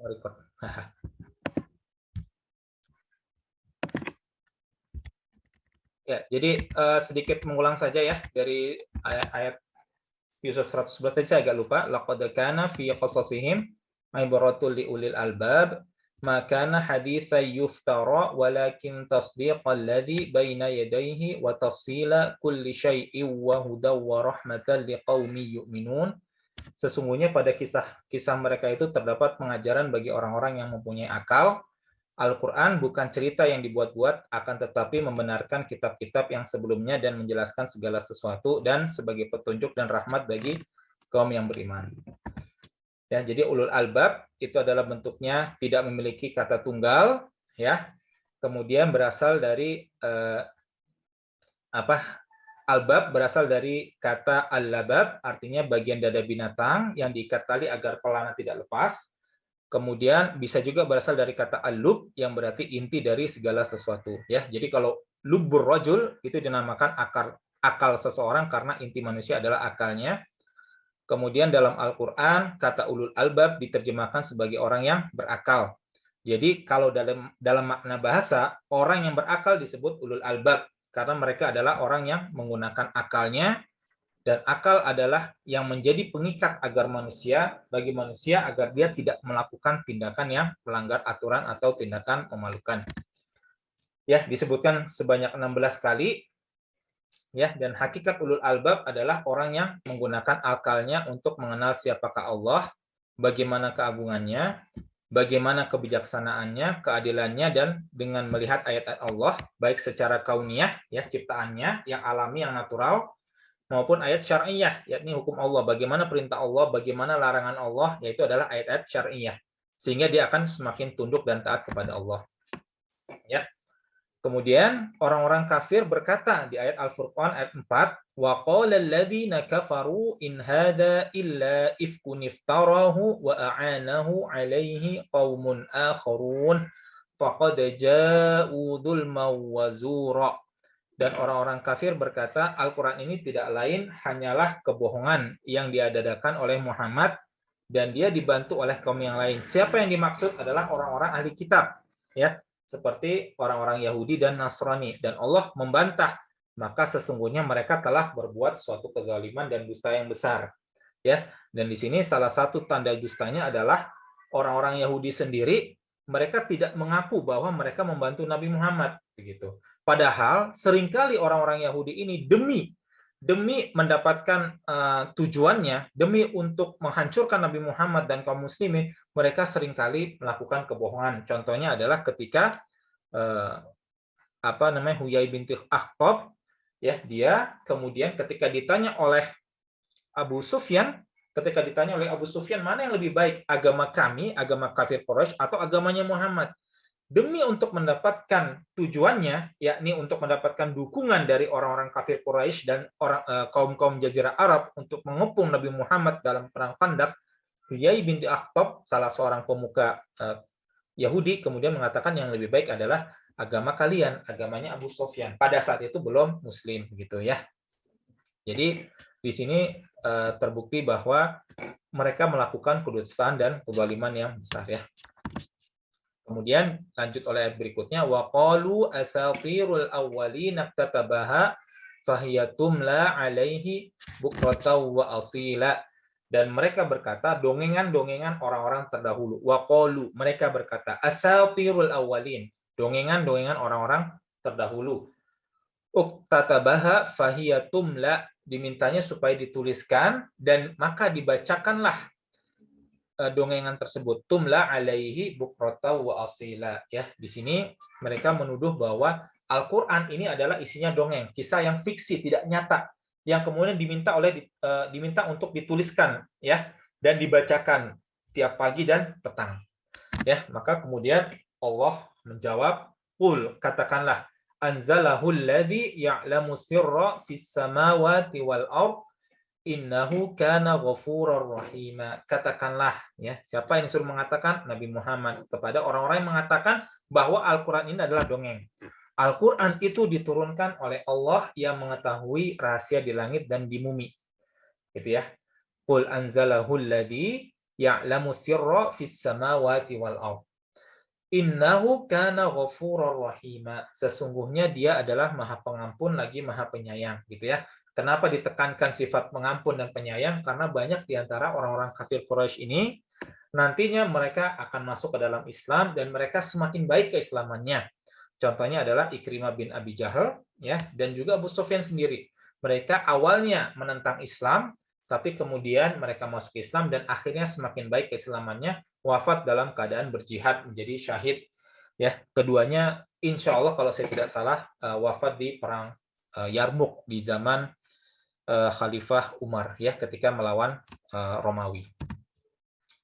Record. Ya, jadi sedikit mengulang saja ya dari ayat Yusuf 111 tadi saya agak lupa. Laqad kana fi qasasihim ibratul liulil albab ma kana haditsan yuftara walakin tasdiqal ladzi baina yadayhi wa tafsila kulli syai'in wa hudaw wa rahmatan liqaumin yu'minun. Sesungguhnya pada kisah-kisah mereka itu terdapat pengajaran bagi orang-orang yang mempunyai akal. Al-Quran bukan cerita yang dibuat-buat, akan tetapi membenarkan kitab-kitab yang sebelumnya dan menjelaskan segala sesuatu dan sebagai petunjuk dan rahmat bagi kaum yang beriman. Ya, jadi ulul albab itu adalah bentuknya tidak memiliki kata tunggal, ya. Kemudian berasal dari albab berasal dari kata al-labab, artinya bagian dada binatang yang diikat tali agar pelana tidak lepas. Kemudian bisa juga berasal dari kata al-lub yang berarti inti dari segala sesuatu, ya. Jadi kalau lubbur rajul itu dinamakan akal seseorang karena inti manusia adalah akalnya. Kemudian dalam Al-Qur'an kata ulul albab diterjemahkan sebagai orang yang berakal. Jadi kalau dalam makna bahasa, orang yang berakal disebut ulul albab karena mereka adalah orang yang menggunakan akalnya. Dan akal adalah yang menjadi pengikat bagi manusia agar dia tidak melakukan tindakan yang melanggar aturan atau tindakan memalukan. Ya, disebutkan sebanyak 16 kali. Ya, dan hakikat ulul albab adalah orang yang menggunakan akalnya untuk mengenal siapakah Allah, bagaimana keagungannya, bagaimana kebijaksanaannya, keadilannya, dan dengan melihat ayat-ayat Allah, baik secara kauniyah, ya ciptaannya, yang alami, yang natural, maupun ayat syar'iyah, yakni hukum Allah, bagaimana perintah Allah, bagaimana larangan Allah, yaitu adalah ayat-ayat syar'iyah, sehingga dia akan semakin tunduk dan taat kepada Allah. Ya. Kemudian orang-orang kafir berkata di ayat Al-Furqan ayat 4, wa qala alladziina kafaru in hadza illa ifkun iftarahu wa a'anahu 'alaihi qaumun akharun faqad jaa'u dzulman wa zura. Dan orang-orang kafir berkata, Al-Quran ini tidak lain hanyalah kebohongan yang diadakan oleh Muhammad dan dia dibantu oleh kaum yang lain. Siapa yang dimaksud adalah orang-orang ahli kitab, ya, seperti orang-orang Yahudi dan Nasrani. Dan Allah membantah, maka sesungguhnya mereka telah berbuat suatu kezaliman dan dusta yang besar. Ya, dan di sini salah satu tanda dustanya adalah orang-orang Yahudi sendiri, mereka tidak mengaku bahwa mereka membantu Nabi Muhammad, begitu. Padahal seringkali orang-orang Yahudi ini demi mendapatkan tujuannya, demi untuk menghancurkan Nabi Muhammad dan kaum muslimin, mereka seringkali melakukan kebohongan. Contohnya adalah ketika Huyai binti Akhtab, ya, dia kemudian ketika ditanya oleh Abu Sufyan, mana yang lebih baik, agama kami, agama kafir Quraisy, atau agamanya Muhammad? Demi untuk mendapatkan tujuannya, yakni untuk mendapatkan dukungan dari orang-orang kafir Quraisy dan kaum-kaum Jazirah Arab untuk mengepung Nabi Muhammad dalam perang Khandaq, Huyai binti Akhtab, salah seorang pemuka Yahudi, kemudian mengatakan yang lebih baik adalah agama kalian, agamanya Abu Sufyan. Pada saat itu belum Muslim, gitu ya. Jadi di sini terbukti bahwa mereka melakukan kedustaan dan kezaliman yang besar, ya. Kemudian lanjut oleh ayat berikutnya, wa qalu asatirul awwalin iktatabaha fahiyatumla alaihi bukratan wa asila. Dan mereka berkata, dongengan-dongengan orang-orang terdahulu. Wa qalu, mereka berkata, asatirul awwalin, dongengan-dongengan orang-orang terdahulu. Uktatabaha fahiyatumla, dimintanya supaya dituliskan dan maka dibacakanlah dongengan tersebut, tumla alaihi bukrata wa asila, ya. Di sini mereka menuduh bahwa Al-Qur'an ini adalah isinya dongeng, kisah yang fiksi, tidak nyata, yang kemudian diminta untuk dituliskan, ya, dan dibacakan tiap pagi dan petang, ya. Maka kemudian Allah menjawab, qul, katakanlah, anzalahul ladzi ya'lamu sirra fis samawati wal ardh innahu kana ghafurur rahima. Katakanlah, ya, siapa yang disuruh mengatakan? Nabi Muhammad, kepada orang-orang yang mengatakan bahwa Al-Qur'an ini adalah dongeng. Al-Qur'an itu diturunkan oleh Allah yang mengetahui rahasia di langit dan di bumi. Gitu ya. Qul anzalahul ladzi ya'lamu sirra fis samawati wal ardh. Innahu kana ghafurur rahima. Sesungguhnya dia adalah Maha Pengampun lagi Maha Penyayang, gitu ya. Kenapa ditekankan sifat pengampun dan penyayang? Karena banyak di antara orang-orang kafir Quraisy ini nantinya mereka akan masuk ke dalam Islam dan mereka semakin baik keislamannya. Contohnya adalah Ikrimah bin Abi Jahal, ya, dan juga Abu Sufyan sendiri. Mereka awalnya menentang Islam, tapi kemudian mereka masuk Islam dan akhirnya semakin baik keislamannya, wafat dalam keadaan berjihad menjadi syahid. Ya, keduanya insya Allah kalau saya tidak salah wafat di perang Yarmuk di zaman Khalifah Umar, ya, ketika melawan Romawi.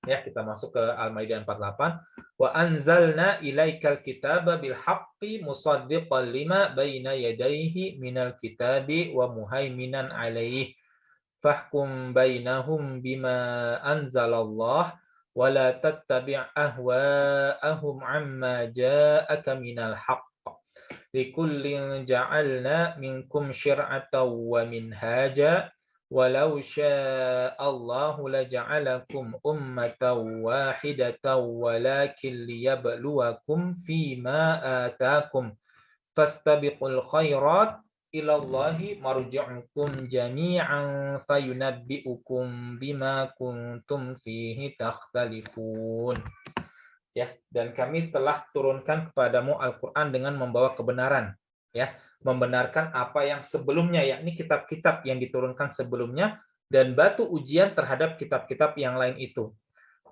Ya, kita masuk ke Al-Maidah 48. Wa anzalna ilaikal kitaba bil haqqi musaddiqan lima baina yadayhi minal kitabi wa muhaiminan alaihi. Fahkum bainahum bima anzalallah wa la tattabi' ahwa'ahum amma ja'aka minal haqq. Likullin ja'alna minkum syir'atan wa minhaja. Walau sya'allahu laja'alakum ummatan wahidatan walakin liyabluwakum fima atakum fastabiqul khairat ilallahi marji'ukum jami'an fayunabbi'ukum bima kuntum fihi takhtalifun. Ya, dan kami telah turunkan kepadamu Al-Qur'an dengan membawa kebenaran, ya, membenarkan apa yang sebelumnya, yakni kitab-kitab yang diturunkan sebelumnya dan batu ujian terhadap kitab-kitab yang lain itu.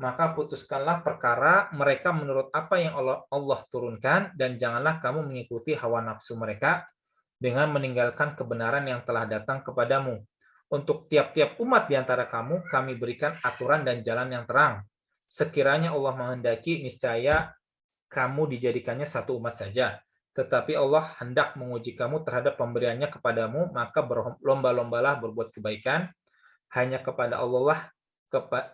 Maka putuskanlah perkara mereka menurut apa yang Allah turunkan dan janganlah kamu mengikuti hawa nafsu mereka dengan meninggalkan kebenaran yang telah datang kepadamu. Untuk tiap-tiap umat di antara kamu kami berikan aturan dan jalan yang terang. Sekiranya Allah menghendaki, niscaya kamu dijadikannya satu umat saja. Tetapi Allah hendak menguji kamu terhadap pemberiannya kepadamu, maka berlomba-lombalah berbuat kebaikan. Hanya kepada Allah lah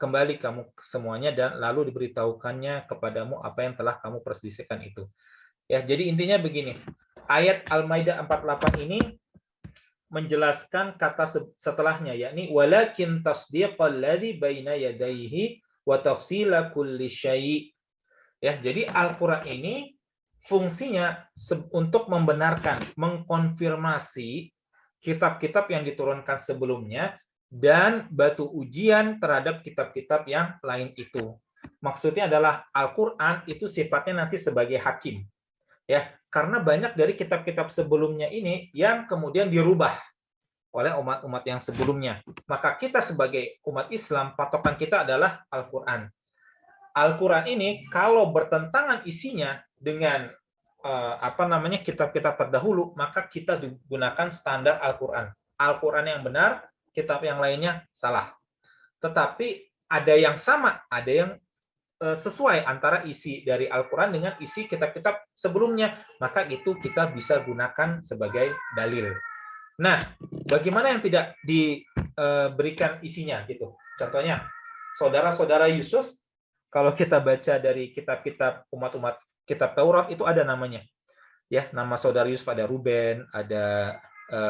kembali kamu semuanya, dan lalu diberitahukannya kepadamu apa yang telah kamu perselisihkan itu. Ya, jadi intinya begini. Ayat Al-Maidah 48 ini menjelaskan kata setelahnya, yakni walakin tasdiqal ladzi baina yadayhi wa tafsila kulli syai'. Ya, jadi Al-Qur'an ini fungsinya untuk membenarkan, mengkonfirmasi kitab-kitab yang diturunkan sebelumnya dan batu ujian terhadap kitab-kitab yang lain itu. Maksudnya adalah Al-Qur'an itu sifatnya nanti sebagai hakim. Ya, karena banyak dari kitab-kitab sebelumnya ini yang kemudian dirubah oleh umat-umat yang sebelumnya. Maka kita sebagai umat Islam, patokan kita adalah Al-Quran. Al-Quran ini kalau bertentangan isinya dengan kitab-kitab terdahulu, maka kita gunakan standar Al-Quran. Al-Quran yang benar, kitab yang lainnya salah. Tetapi ada yang sama, ada yang sesuai antara isi dari Al-Quran dengan isi kitab-kitab sebelumnya, maka itu kita bisa gunakan sebagai dalil. Nah, bagaimana yang tidak diberikan isinya gitu? Contohnya, saudara-saudara Yusuf, kalau kita baca dari kitab-kitab umat-umat kitab Taurat itu ada namanya. Ya, nama saudara Yusuf ada Ruben, ada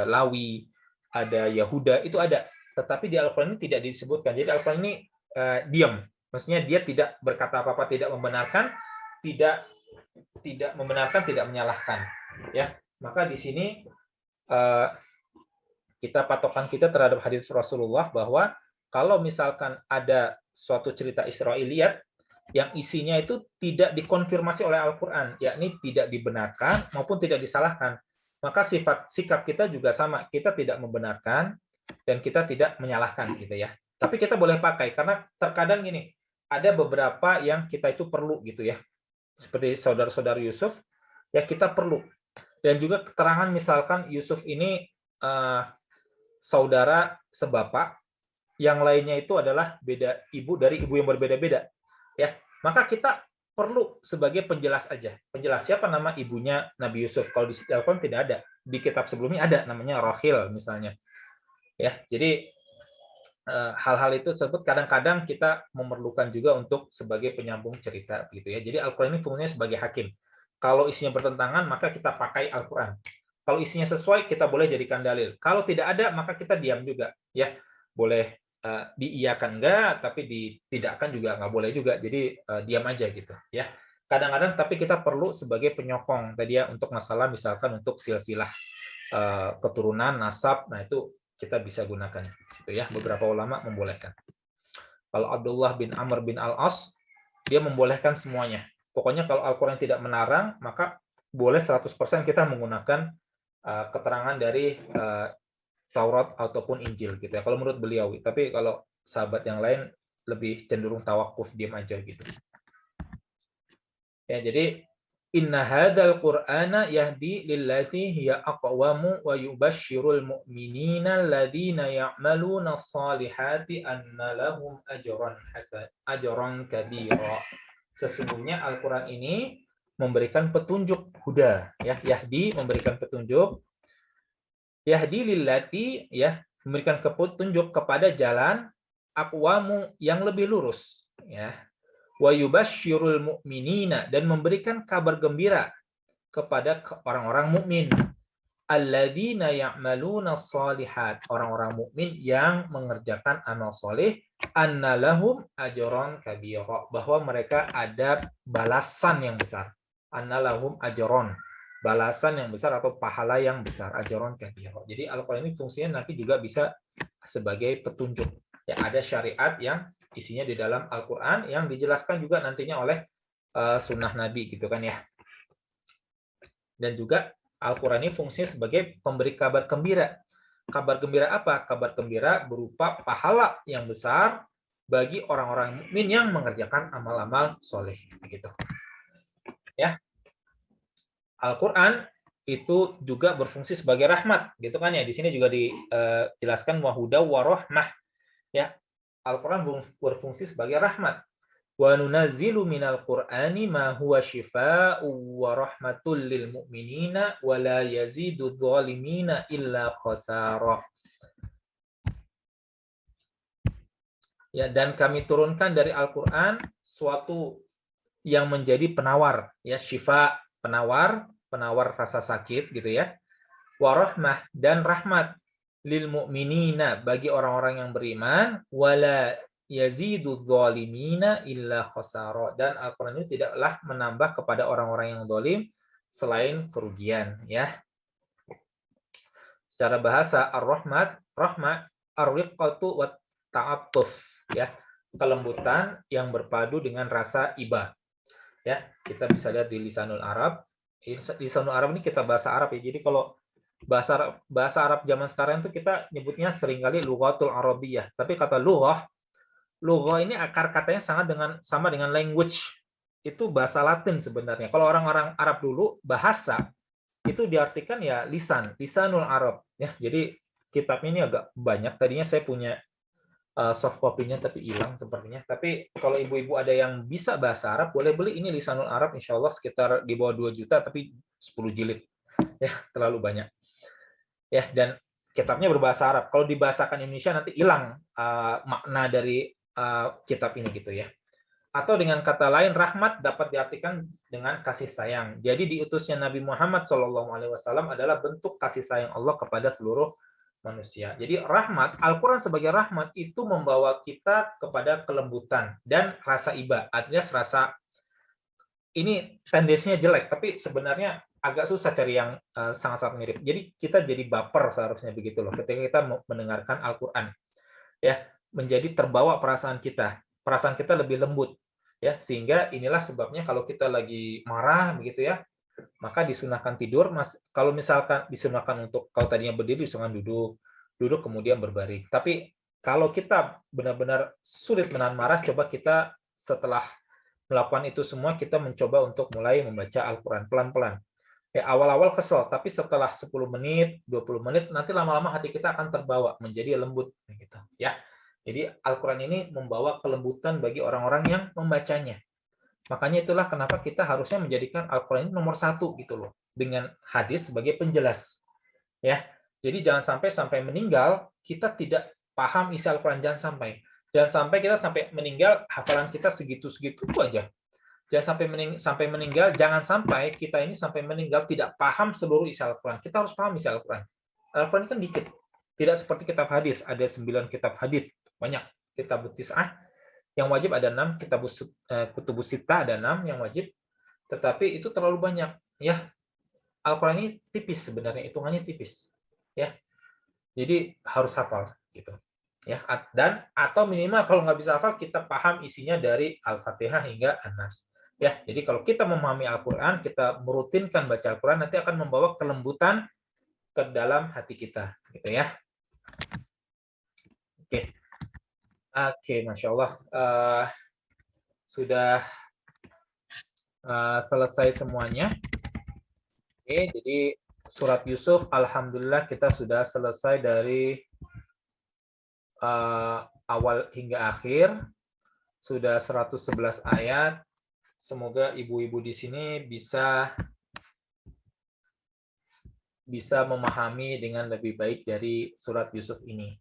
Lawi, ada Yahuda, itu ada. Tetapi di Al-Qur'an ini tidak disebutkan. Jadi Al-Qur'an ini diam. Maksudnya dia tidak berkata apa-apa, tidak membenarkan, tidak membenarkan, tidak menyalahkan. Ya, maka di sini patokan kita terhadap hadis Rasulullah bahwa kalau misalkan ada suatu cerita Israiliyat yang isinya itu tidak dikonfirmasi oleh Al-Quran, yakni tidak dibenarkan maupun tidak disalahkan, maka sikap kita juga sama, kita tidak membenarkan dan kita tidak menyalahkan gitu ya. Tapi kita boleh pakai karena terkadang gini, ada beberapa yang kita itu perlu gitu ya. Seperti saudara-saudara Yusuf, ya kita perlu. Dan juga keterangan misalkan Yusuf ini saudara sebapak, yang lainnya itu adalah beda ibu dari ibu yang berbeda-beda, ya. Maka kita perlu sebagai penjelas aja. Penjelas siapa nama ibunya Nabi Yusuf. Kalau di Al-Quran tidak ada. Di kitab sebelumnya ada, namanya Rohil misalnya. Ya, jadi hal-hal itu tersebut kadang-kadang kita memerlukan juga untuk sebagai penyambung cerita, gitu ya. Jadi Al-Quran ini fungsinya sebagai hakim. Kalau isinya bertentangan, maka kita pakai Al-Quran. Kalau isinya sesuai, kita boleh jadikan dalil. Kalau tidak ada, maka kita diam juga, ya. Boleh diiyakan enggak, tapi ditidakkan juga nggak boleh juga. Jadi diam aja gitu ya. Kadang-kadang tapi kita perlu sebagai penyokong tadi ya untuk masalah misalkan untuk silsilah keturunan nasab, nah itu kita bisa gunakan gitu ya. Beberapa ulama membolehkan. Kalau Abdullah bin Amr bin Al-As dia membolehkan semuanya. Pokoknya kalau Al-Qur'an tidak melarang, maka boleh 100% kita menggunakan keterangan dari Taurat ataupun Injil gitu ya. Kalau menurut beliau, tapi kalau sahabat yang lain lebih cenderung tawakuf, diam aja gitu. Ya, jadi inna hadzal qur'ana yahdi lillati hiya aqwamu wa yubashshirul mu'minina alladziina ya'maluna shalihati anna lahum ajran hasan ajran kabira. Sesungguhnya Al-Qur'an ini memberikan petunjuk huda ya, yahdi memberikan petunjuk, yahdi lillati ya, memberikan petunjuk kepada jalan aqwamu yang lebih lurus ya. Wa yubasysyirul mu'minina dan memberikan kabar gembira kepada orang-orang mukmin. Alladzina ya'maluna shalihat, orang-orang mukmin yang mengerjakan amal soleh, anna lahum ajran kabira, bahwa mereka ada balasan yang besar. Anna lahum ajron, balasan yang besar atau pahala yang besar, ajron kabira. Jadi Al-Qur'an ini fungsinya nanti juga bisa sebagai petunjuk. Ya, ada syariat yang isinya di dalam Al-Qur'an yang dijelaskan juga nantinya oleh sunnah Nabi gitu kan ya. Dan juga Al-Qur'an ini fungsinya sebagai pemberi kabar gembira. Kabar gembira apa? Kabar gembira berupa pahala yang besar bagi orang-orang mukmin yang mengerjakan amal-amal soleh gitu. Ya. Al-Qur'an itu juga berfungsi sebagai rahmat gitu kan ya. Di sini juga dijelaskan wahuda warahmah ya. Al-Qur'an berfungsi sebagai rahmat. Wa nunazzilu minal Qur'ani ma huwa syifaa'un wa rahmatul lil mu'minina wa la yazidu dzalimina illa khasara. Ya, dan kami turunkan dari Al-Qur'an suatu yang menjadi penawar ya, syifa, penawar rasa sakit gitu ya. Wa rahmah, dan rahmat lil mu'minina, bagi orang-orang yang beriman, wala yazidu dzalimina illa khasara, dan Al-Qur'an itu tidaklah menambah kepada orang-orang yang zalim selain kerugian ya. Secara bahasa ar-rahmat, rahmat, ar-riqqatu wa ta'attuf ya, kelembutan yang berpadu dengan rasa iba. Ya, kita bisa lihat di Lisanul Arab. Lisanul Arab ini kita bahasa Arab ya. Jadi kalau bahasa Arab zaman sekarang itu kita nyebutnya seringkali lughatul Arabiyyah. Tapi kata lughah ini akar katanya sama dengan language. Itu bahasa Latin sebenarnya. Kalau orang-orang Arab dulu bahasa itu diartikan ya lisanul Arab ya. Jadi kitab ini agak banyak. Tadinya saya punya soft copy-nya tapi hilang sepertinya. Tapi kalau ibu-ibu ada yang bisa bahasa Arab, boleh beli ini Lisanul Arab, insya Allah sekitar di bawah 2 juta, tapi 10 jilid. Ya, terlalu banyak. Ya, dan kitabnya berbahasa Arab. Kalau dibahasakan Indonesia nanti hilang makna dari kitab ini gitu ya. Atau dengan kata lain, rahmat dapat diartikan dengan kasih sayang. Jadi diutusnya Nabi Muhammad SAW adalah bentuk kasih sayang Allah kepada seluruh manusia. Jadi rahmat, Al-Quran sebagai rahmat itu membawa kita kepada kelembutan dan rasa iba. Artinya rasa, ini tendensinya jelek, tapi sebenarnya agak susah cari yang sangat-sangat mirip. Jadi kita jadi baper seharusnya begitu loh ketika kita mendengarkan Al-Quran. Ya, menjadi terbawa perasaan kita. Perasaan kita lebih lembut. Ya, sehingga inilah sebabnya kalau kita lagi marah begitu ya, maka disunahkan tidur. Kalau misalkan disunahkan untuk, kalau tadinya berdiri disunahkan duduk kemudian berbaring. Tapi kalau kita benar-benar sulit menahan marah, coba kita setelah melakukan itu semua, kita mencoba untuk mulai membaca Al-Quran pelan-pelan. Ya, awal-awal kesel, tapi setelah 10 menit, 20 menit, nanti lama-lama hati kita akan terbawa menjadi lembut gitu ya. Jadi Al-Quran ini membawa kelembutan bagi orang-orang yang membacanya. Makanya itulah kenapa kita harusnya menjadikan Al-Quran ini nomor 1 gitu loh, dengan hadis sebagai penjelas. Ya, jadi jangan sampai meninggal kita tidak paham isi Al-Quran, jangan sampai kita sampai meninggal hafalan kita segitu-segitu aja. Jangan sampai meninggal, jangan sampai kita ini sampai meninggal tidak paham seluruh isi Al-Quran. Kita harus paham isi Al-Quran. Al-Quran kan dikit, tidak seperti kitab hadis, ada 9 kitab hadis. banyak. Kitabut Tis'ah yang wajib ada 6, Kutubus Sittah ada 6 yang wajib, tetapi itu terlalu banyak ya. Al-Qur'an ini tipis sebenarnya, hitungannya tipis ya. Jadi harus hafal gitu. Ya, dan atau minimal kalau nggak bisa hafal kita paham isinya dari Al-Fatihah hingga An-Nas. Ya, jadi kalau kita memahami Al-Qur'an, kita merutinkan baca Al-Qur'an nanti akan membawa kelembutan ke dalam hati kita, gitu ya. Oke. Oke, Masya Allah. Sudah selesai semuanya. Oke, jadi surat Yusuf, alhamdulillah kita sudah selesai dari awal hingga akhir. Sudah 111 ayat. Semoga ibu-ibu di sini bisa memahami dengan lebih baik dari surat Yusuf ini.